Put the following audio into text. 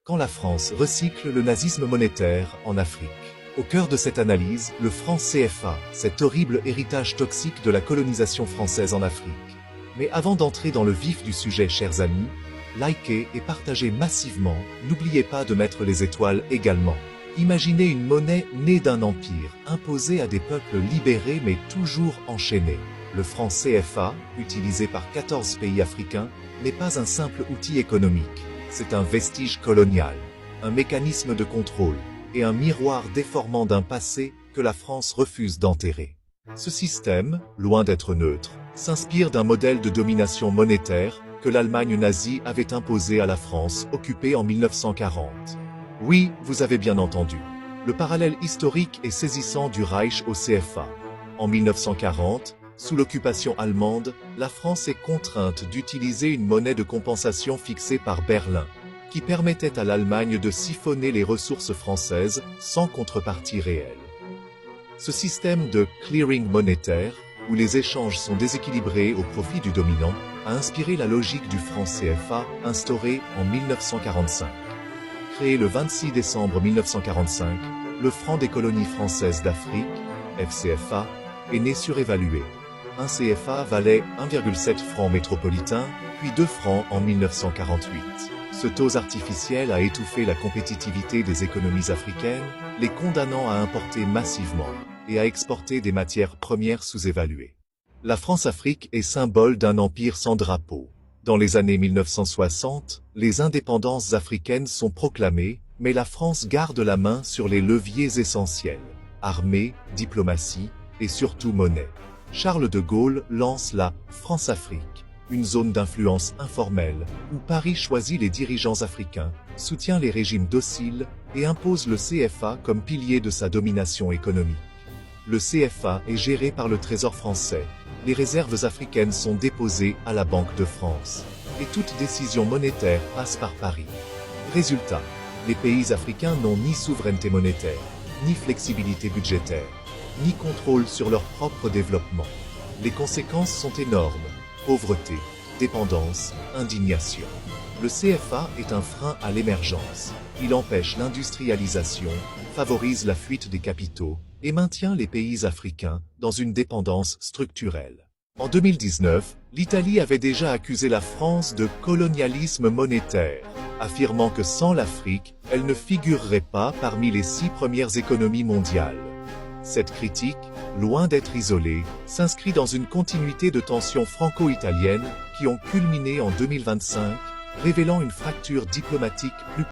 quand la France recycle le nazisme monétaire en Afrique. Au cœur de cette analyse, le franc CFA, cet horrible héritage toxique de la colonisation française en Afrique. Mais avant d'entrer dans le vif du sujet, chers amis, likez et partagez massivement, n'oubliez pas de mettre les étoiles également. Imaginez une monnaie née d'un empire, imposée à des peuples libérés mais toujours enchaînés. Le franc CFA, utilisé par 14 pays africains, n'est pas un simple outil économique. C'est un vestige colonial, un mécanisme de contrôle et un miroir déformant d'un passé que la France refuse d'enterrer. Ce système, loin d'être neutre, s'inspire d'un modèle de domination monétaire que l'Allemagne nazie avait imposé à la France occupée en 1940. Oui, vous avez bien entendu. Le parallèle historique est saisissant du Reich au CFA. En 1940, sous l'occupation allemande, la France est contrainte d'utiliser une monnaie de compensation fixée par Berlin, qui permettait à l'Allemagne de siphonner les ressources françaises sans contrepartie réelle. Ce système de clearing monétaire, où les échanges sont déséquilibrés au profit du dominant, a inspiré la logique du franc CFA, instauré en 1945. Créé le 26 décembre 1945, le franc des colonies françaises d'Afrique, FCFA, est né surévalué. Un CFA valait 1,7 francs métropolitains, puis 2 francs en 1948. Ce taux artificiel a étouffé la compétitivité des économies africaines, les condamnant à importer massivement et à exporter des matières premières sous-évaluées. La France-Afrique est symbole d'un empire sans drapeau. Dans les années 1960, les indépendances africaines sont proclamées, mais la France garde la main sur les leviers essentiels: armée, diplomatie et surtout monnaie. Charles de Gaulle lance la France-Afrique, une zone d'influence informelle, où Paris choisit les dirigeants africains, soutient les régimes dociles et impose le CFA comme pilier de sa domination économique. Le CFA est géré par le Trésor français, les réserves africaines sont déposées à la Banque de France, et toute décision monétaire passe par Paris. Résultat, les pays africains n'ont ni souveraineté monétaire, ni flexibilité budgétaire, ni contrôle sur leur propre développement. Les conséquences sont énormes: pauvreté, dépendance, indignation. Le CFA est un frein à l'émergence. Il empêche l'industrialisation, favorise la fuite des capitaux et maintient les pays africains dans une dépendance structurelle. En 2019, l'Italie avait déjà accusé la France de colonialisme monétaire, affirmant que sans l'Afrique, elle ne figurerait pas parmi les 6 premières économies mondiales. Cette critique, loin d'être isolée, s'inscrit dans une continuité de tensions franco-italiennes qui ont culminé en 2025, révélant une fracture diplomatique plus